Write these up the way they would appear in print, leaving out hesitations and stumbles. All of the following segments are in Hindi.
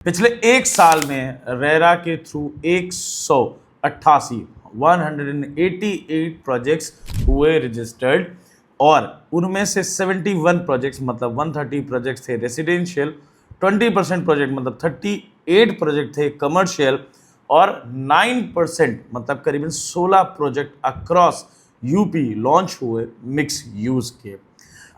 पिछले एक साल में रेरा के थ्रू 188 प्रोजेक्ट्स हुए रजिस्टर्ड और उनमें से 71 प्रोजेक्ट्स मतलब 130 प्रोजेक्ट्स थे रेसिडेंशियल, 20% प्रोजेक्ट मतलब 38 प्रोजेक्ट थे कमर्शियल और 9% मतलब करीबन 16 प्रोजेक्ट अक्रॉस यूपी लॉन्च हुए मिक्स यूज के।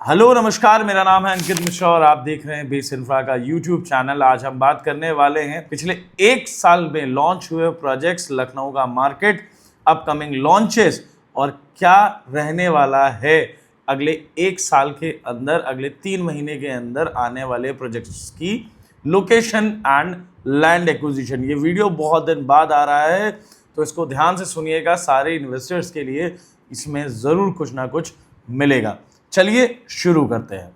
हेलो नमस्कार, मेरा नाम है अंकित मिश्रा और आप देख रहे हैं बेस इंफ्रा का यूट्यूब चैनल। आज हम बात करने वाले हैं पिछले एक साल में लॉन्च हुए प्रोजेक्ट्स, लखनऊ का मार्केट, अपकमिंग लॉन्चेस और क्या रहने वाला है अगले एक साल के अंदर, अगले 3 महीने के अंदर आने वाले प्रोजेक्ट्स की लोकेशन एंड लैंड एक्विजिशन। ये वीडियो बहुत दिन बाद आ रहा है तो इसको ध्यान से सुनिएगा। सारे इन्वेस्टर्स के लिए इसमें ज़रूर कुछ ना कुछ मिलेगा। चलिए शुरू करते हैं।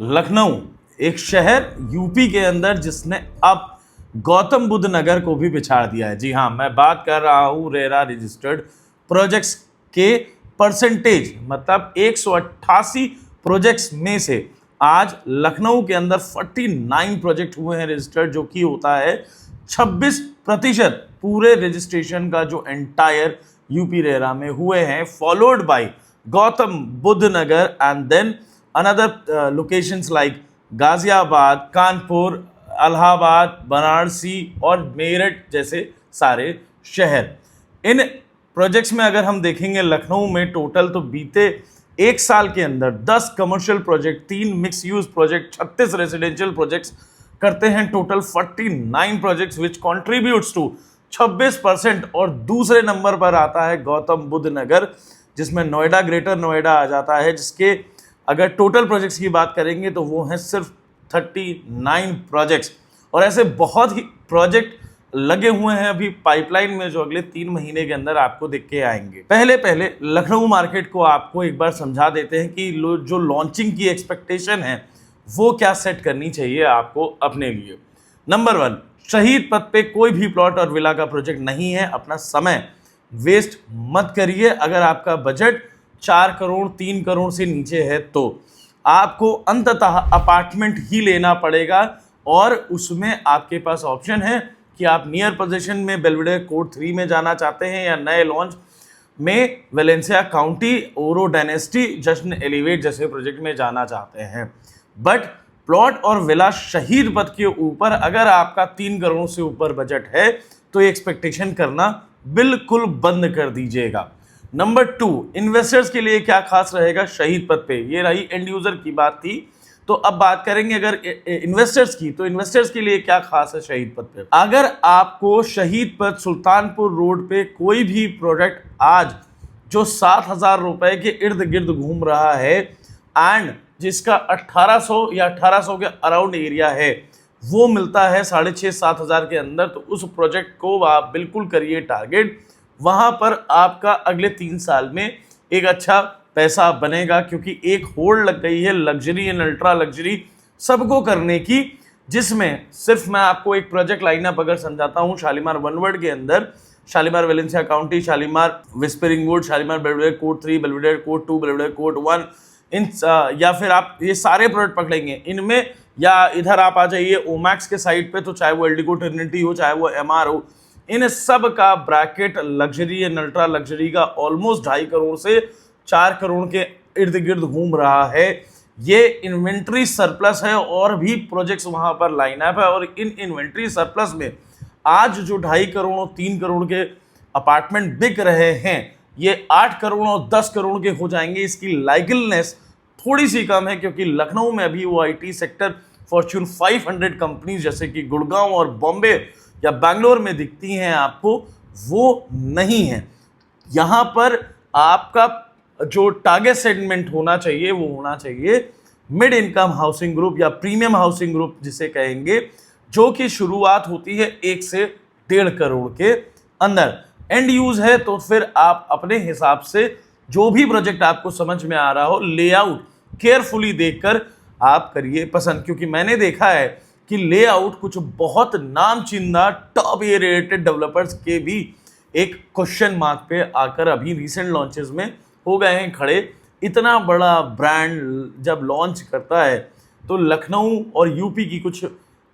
लखनऊ एक शहर यूपी के अंदर जिसने अब गौतम बुद्ध नगर को भी पिछाड़ दिया है। जी हाँ, मैं बात कर रहा हूं रेरा रजिस्टर्ड प्रोजेक्ट्स के परसेंटेज, मतलब 188 प्रोजेक्ट्स में से आज लखनऊ के अंदर 49 प्रोजेक्ट हुए हैं रजिस्टर्ड, जो कि होता है 26% पूरे रजिस्ट्रेशन का जो एंटायर यूपी रेरा में हुए हैं, followed by Gautam Buddh Nagar and then another locations like Ghaziabad, Kanpur, Allahabad, Banarasi और मेरठ जैसे सारे शहर। इन प्रोजेक्ट्स में अगर हम देखेंगे लखनऊ में टोटल तो बीते एक साल के अंदर 10 commercial project, 3 mix use project, 36 residential projects करते हैं, total 49 projects which contributes to 26%। और दूसरे नंबर पर आता है गौतम बुद्ध नगर, जिसमें नोएडा, ग्रेटर नोएडा आ जाता है, जिसके अगर टोटल प्रोजेक्ट्स की बात करेंगे तो वो हैं सिर्फ 39 प्रोजेक्ट्स। और ऐसे बहुत ही प्रोजेक्ट लगे हुए हैं अभी पाइपलाइन में जो अगले 3 महीने के अंदर आपको दिख के आएंगे। पहले लखनऊ मार्केट को आपको एक बार समझा देते हैं कि जो लॉन्चिंग की एक्सपेक्टेशन है वो क्या सेट करनी चाहिए आपको अपने लिए। नंबर 1, शहीद पथ पे कोई भी प्लॉट और विला का प्रोजेक्ट नहीं है। अपना समय वेस्ट मत करिए। अगर आपका बजट 4 करोड़ 3 करोड़ से नीचे है तो आपको अंततः अपार्टमेंट ही लेना पड़ेगा और उसमें आपके पास ऑप्शन है कि आप नियर पोजीशन में बेल्वेडेयर कोर्ट 3 में जाना चाहते हैं या नए लॉन्च में वेलेंसिया काउंटी, ओरो डायनेस्टी, जश्न एलिवेट जैसे प्रोजेक्ट में जाना चाहते हैं। बट प्लॉट और विला शहीद पथ के ऊपर अगर आपका 3 करोड़ से ऊपर बजट है तो ये एक्सपेक्टेशन करना बिल्कुल बंद कर दीजिएगा। नंबर 2, इन्वेस्टर्स के लिए क्या खास रहेगा शहीद पथ पे, ये रही एंड यूजर की बात थी। तो अब बात करेंगे अगर इन्वेस्टर्स की, तो इन्वेस्टर्स के लिए क्या खास है शहीद पथ पे। अगर आपको शहीद पथ सुल्तानपुर रोड पे कोई भी प्रोडक्ट आज जो 7,000 रुपए के इर्द गिर्द घूम रहा है एंड जिसका 1800 या 1800 के अराउंड एरिया है, वो मिलता है 6,500-7 हज़ार के अंदर, तो उस प्रोजेक्ट को आप बिल्कुल करिए टारगेट। वहां पर आपका अगले 3 साल में एक अच्छा पैसा बनेगा, क्योंकि एक होल्ड लग गई है लग्जरी एंड अल्ट्रा लग्जरी सबको करने की, जिसमें सिर्फ मैं आपको एक प्रोजेक्ट लाइनअप अगर समझाता हूँ, शालीमार वनवर्ड के अंदर Shalimar Valencia County, Shalimar Whispering Wood, Shalimar Belvedere Court 3, Belvedere Court 2, Belvedere Court 1, या फिर आप ये सारे प्रोडक्ट पकड़ेंगे इनमें, या इधर आप आ जाइए ओमैक्स के साइड पे, तो चाहे वो एल्डिको ट्रिनिटी हो, चाहे वो एमआर हो, इन सब का bracket luxury and ultra luxury का ऑलमोस्ट 2.5 करोड़ से 4 करोड़ के इर्द गिर्द घूम रहा है। ये इन्वेंट्री सरप्लस है और भी प्रोजेक्ट्स वहां पर लाइनअप है, और इन इन्वेंट्री सरप्लस में आज जो 2.5 करोड़ और 3 करोड़ के अपार्टमेंट बिक रहे हैं, ये 8 करोड़ और 10 करोड़ के हो जाएंगे। इसकी लाइकलनेस थोड़ी सी कम है क्योंकि लखनऊ में अभी वो आईटी सेक्टर फॉर्च्यून 500 कंपनीज जैसे कि गुड़गांव और बॉम्बे या बैंगलोर में दिखती हैं आपको, वो नहीं है। यहाँ पर आपका जो टारगेट सेगमेंट होना चाहिए वो होना चाहिए मिड इनकम हाउसिंग ग्रुप या प्रीमियम हाउसिंग ग्रुप जिसे कहेंगे, जो कि शुरुआत होती है 1 से 1.5 करोड़ के अंदर। एंड यूज है तो फिर आप अपने हिसाब से जो भी प्रोजेक्ट आपको समझ में आ रहा हो, लेआउट केयरफुली देखकर आप करिए पसंद, क्योंकि मैंने देखा है कि लेआउट कुछ बहुत नामचीना टॉप ए रेटेड डेवलपर्स के भी एक क्वेश्चन मार्क पे आकर अभी रीसेंट लॉन्चेस में हो गए हैं खड़े। इतना बड़ा ब्रांड जब लॉन्च करता है तो लखनऊ और यूपी की कुछ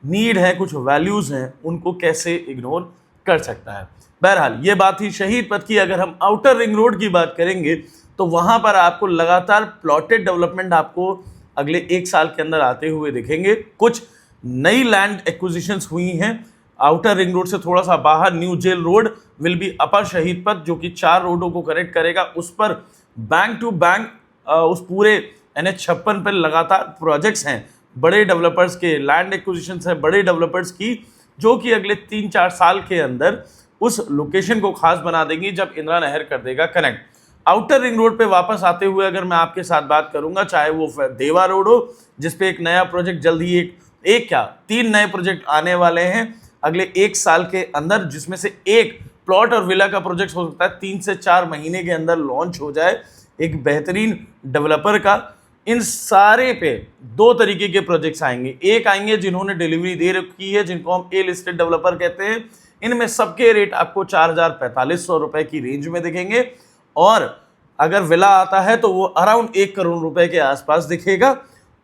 नीड है, कुछ वैल्यूज़ हैं, उनको कैसे इग्नोर कर सकता है। बहरहाल ये बात थी शहीद पथ की। अगर हम आउटर रिंग रोड की बात करेंगे तो वहाँ पर आपको लगातार प्लॉटेड डेवलपमेंट आपको अगले 1 साल के अंदर आते हुए दिखेंगे। कुछ नई लैंड एक्विजिशंस हुई हैं आउटर रिंग रोड से थोड़ा सा बाहर। New Jail Road will be अपर शहीद पथ, जो कि 4 रोडों को कनेक्ट करेगा। उस पर बैंक टू बैंक उस पूरे NH-56 पर लगातार प्रोजेक्ट्स हैं बड़े डेवलपर्स के, लैंड एक्विजिशंस है बड़े डेवलपर्स की, जो कि अगले 3-4 साल के अंदर उस लोकेशन को खास बना देंगी जब इंदिरा नहर कर देगा कनेक्ट। आउटर रिंग रोड पे वापस आते हुए अगर मैं आपके साथ बात करूंगा, चाहे वो देवा रोड हो जिसपे एक नया प्रोजेक्ट जल्द ही एक क्या 3 नए प्रोजेक्ट आने वाले हैं अगले 1 साल के अंदर, जिसमें से एक प्लॉट और विला का प्रोजेक्ट हो सकता है 3 से 4 महीने के अंदर लॉन्च हो जाए एक बेहतरीन डेवलपर का। इन सारे पे 2 तरीके के प्रोजेक्ट्स आएंगे। एक आएंगे जिन्होंने डिलीवरी दे रखी है, जिनको हम ए लिस्टेड डेवलपर कहते हैं। इनमें सबके रेट आपको 4,4500 रुपए की रेंज में दिखेंगे, और अगर विला आता है तो वो अराउंड 1 करोड़ रुपए के आसपास दिखेगा।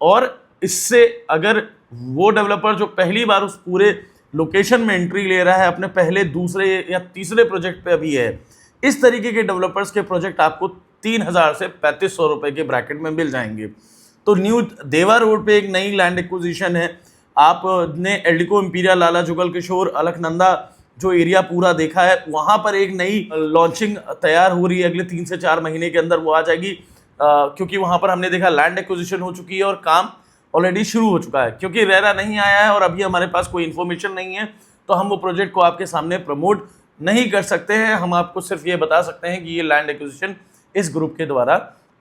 और इससे अगर वो डेवलपर जो पहली बार उस पूरे लोकेशन में एंट्री ले रहा है, अपने पहले, दूसरे या तीसरे प्रोजेक्ट पे अभी है, इस तरीके के डेवलपर्स के प्रोजेक्ट आपको 3,000 से 3,500 रुपए के ब्रैकेट में मिल जाएंगे। तो न्यू देवा रोड पे एक नई लैंड एक्विजिशन है। आपने एल्डिको इंपीरियल, लाला जुगल किशोर, अलकनंदा जो एरिया पूरा देखा है, वहाँ पर एक नई लॉन्चिंग तैयार हो रही है अगले 3 से 4 महीने के अंदर वो आ जाएगी, क्योंकि वहाँ पर हमने देखा लैंड एक्विजिशन हो चुकी है और काम ऑलरेडी शुरू हो चुका है। क्योंकि रेरा नहीं आया है और अभी हमारे पास कोई इन्फॉर्मेशन नहीं है, तो हम वो प्रोजेक्ट को आपके सामने प्रमोट नहीं कर सकते हैं। हम आपको सिर्फ ये बता सकते हैं कि ये लैंड एक्विजिशन इस ग्रुप के द्वारा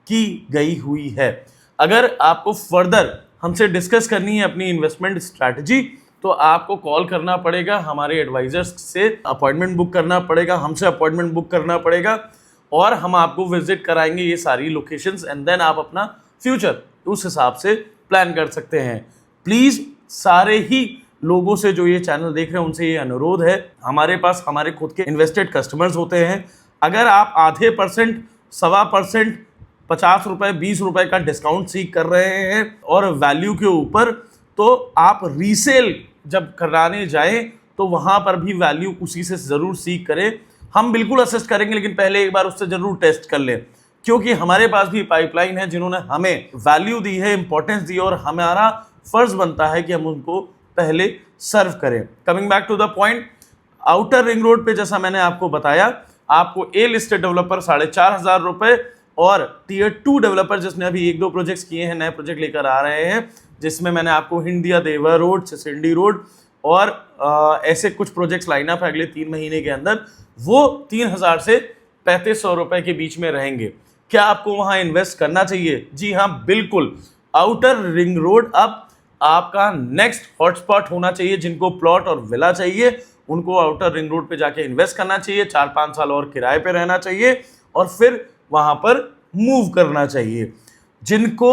की गई हुई है। अगर आपको फर्दर हमसे डिस्कस करनी है अपनी इन्वेस्टमेंट स्ट्रैटेजी, तो आपको कॉल करना पड़ेगा, हमारे एडवाइजर्स से अपॉइंटमेंट बुक करना पड़ेगा, हमसे अपॉइंटमेंट बुक करना पड़ेगा, और हम आपको विजिट कराएंगे ये सारी लोकेशंस, एंड देन आप अपना फ्यूचर उस हिसाब से प्लान कर सकते हैं। प्लीज़ सारे ही लोगों से जो ये चैनल देख रहे हैं उनसे ये अनुरोध है, हमारे पास हमारे खुद के इन्वेस्टेड कस्टमर्स होते हैं। अगर आप आधे %, 1.25%, 50 रुपये, 20 रुपये का डिस्काउंट सीख कर रहे हैं और वैल्यू के ऊपर, तो आप रीसेल जब कराने जाएं तो वहाँ पर भी वैल्यू उसी से ज़रूर सीख करें। हम बिल्कुल असिस्ट करेंगे, लेकिन पहले एक बार उससे ज़रूर टेस्ट कर लें, क्योंकि हमारे पास भी पाइपलाइन है जिन्होंने हमें वैल्यू दी है, इंपॉर्टेंस दी है, और हमारा फर्ज बनता है कि हम उनको पहले सर्व करें। Coming back to the point, outer ring road पे जैसा मैंने आपको बताया, आपको ए लिस्टेड डेवलपर 4,500 रुपये, और टीयर 2 डेवलपर जिसने अभी 1-2 प्रोजेक्ट्स किए हैं, नए प्रोजेक्ट लेकर आ रहे हैं, जिसमें मैंने आपको हिंडिया, देवा रोड, सिंडी रोड और ऐसे कुछ प्रोजेक्ट्स लाइन अप है अगले 3 महीने के अंदर, वो 3,000 से 3,500 रुपये के बीच में रहेंगे। क्या आपको वहां इन्वेस्ट करना चाहिए? जी हाँ, बिल्कुल। आउटर रिंग रोड अब आपका नेक्स्ट हॉटस्पॉट होना चाहिए। जिनको प्लॉट और विला चाहिए उनको आउटर रिंग रोड पे जाके इन्वेस्ट करना चाहिए, 4-5 साल और किराए पे रहना चाहिए और फिर वहां पर मूव करना चाहिए। जिनको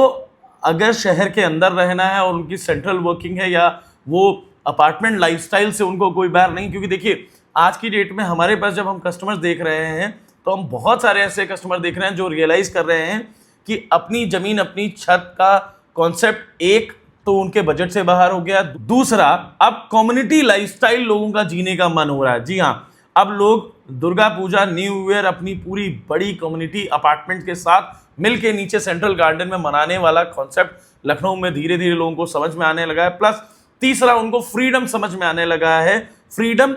अगर शहर के अंदर रहना है और उनकी सेंट्रल वर्किंग है या वो अपार्टमेंट लाइफस्टाइल से उनको कोई बैर नहीं, क्योंकि देखिए आज की डेट में हमारे पास जब हम कस्टमर्स देख रहे हैं तो हम बहुत सारे ऐसे कस्टमर देख रहे हैं जो रियलाइज कर रहे हैं कि अपनी ज़मीन, अपनी छत का कॉन्सेप्ट एक तो उनके बजट से बाहर हो गया, दूसरा अब कम्युनिटी लाइफस्टाइल लोगों का जीने का मन हो रहा है। जी हाँ, अब लोग दुर्गा पूजा, न्यू ईयर अपनी पूरी बड़ी कम्युनिटी अपार्टमेंट के साथ मिल के नीचे सेंट्रल गार्डन में मनाने वाला कॉन्सेप्ट लखनऊ में धीरे धीरे लोगों को समझ में आने लगा है। प्लस तीसरा, उनको फ्रीडम समझ में आने लगा है, freedom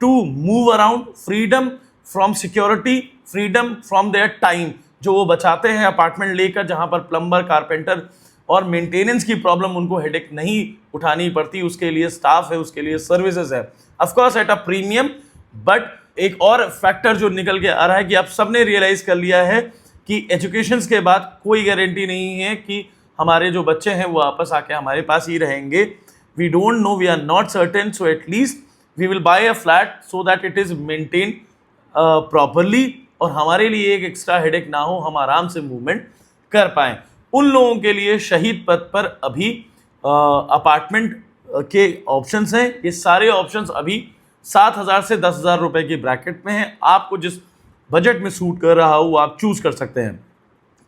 to move around, freedom from security, freedom from their time जो वो बचाते हैं अपार्टमेंट लेकर, जहां पर प्लम्बर, कारपेंटर और मेंटेनेंस की प्रॉब्लम उनको हेडेक नहीं उठानी पड़ती। उसके लिए स्टाफ है, उसके लिए सर्विसेज है, of course at a premium. But एक और फैक्टर जो निकल के आ रहा है कि आप सबने रियलाइज कर लिया है कि एजुकेशन के बाद कोई गारंटी नहीं है कि हमारे जो बच्चे हैं वो वापस आके हमारे पास ही रहेंगे। We don't know, we are not certain, so at least we will buy a flat so that it is maintain properly और हमारे लिए एक एक्स्ट्रा हेडेक ना हो, हम आराम से मूवमेंट कर पाएं। उन लोगों के लिए शहीद पथ पर अभी अपार्टमेंट के ऑप्शंस हैं। ये सारे ऑप्शंस अभी 7,000 से 10,000 रुपए की ब्रैकेट में हैं। आपको जिस बजट में सूट कर रहा हो वो आप चूज कर सकते हैं।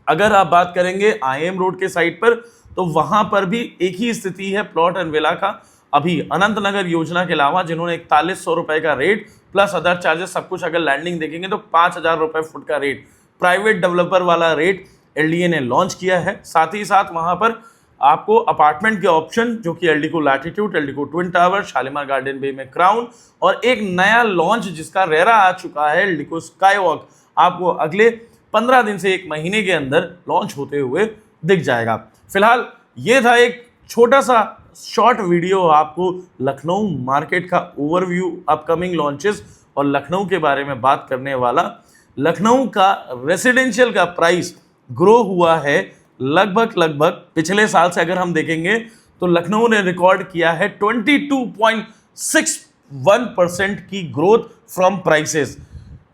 अगर आप बात करेंगे IIM रोड के साइड पर, तो वहां पर भी एक ही स्थिति है प्लॉट एंड विला का। अभी अनंत नगर योजना के अलावा जिन्होंने 4100 रुपए का रेट प्लस अदर चार्जेस सब कुछ अगर लैंडिंग देखेंगे तो 5000 रुपए फुट का रेट प्राइवेट डेवलपर वाला रेट LDA ने लॉन्च किया है। साथ ही साथ वहां पर आपको अपार्टमेंट के ऑप्शन जो कि Eldeco Latitude, Eldeco Twin Tower, Shalimar Garden Bay में क्राउन और एक नया लॉन्च जिसका रेरा आ चुका है एल्डिको स्काई वॉक, आपको अगले 15 दिन से 1 महीने के अंदर लॉन्च होते हुए दिख जाएगा। फिलहाल ये था एक छोटा सा शॉर्ट वीडियो आपको लखनऊ मार्केट का ओवरव्यू, अपकमिंग लॉन्चेस और लखनऊ के बारे में बात करने वाला। लखनऊ का रेसिडेंशियल का प्राइस ग्रो हुआ है लगभग पिछले साल से अगर हम देखेंगे तो लखनऊ ने रिकॉर्ड किया है 22.61% की ग्रोथ फ्रॉम प्राइसेस।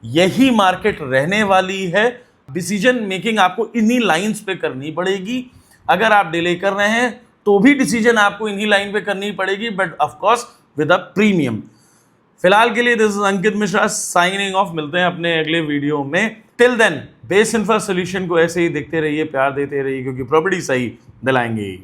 यही मार्केट रहने वाली है। डिसीजन मेकिंग आपको इन्हीं लाइंस पे करनी पड़ेगी। अगर आप डिले कर रहे हैं तो भी डिसीजन आपको इन्हीं लाइन पे करनी पड़ेगी, but of course with a premium. फिलहाल के लिए this is Ankit Mishra signing off. मिलते हैं अपने अगले वीडियो में। Till then Base Infra Solution को ऐसे ही देखते रहिए, प्यार देते रहिए, क्योंकि प्रॉपर्टी सही दिलाएंगे।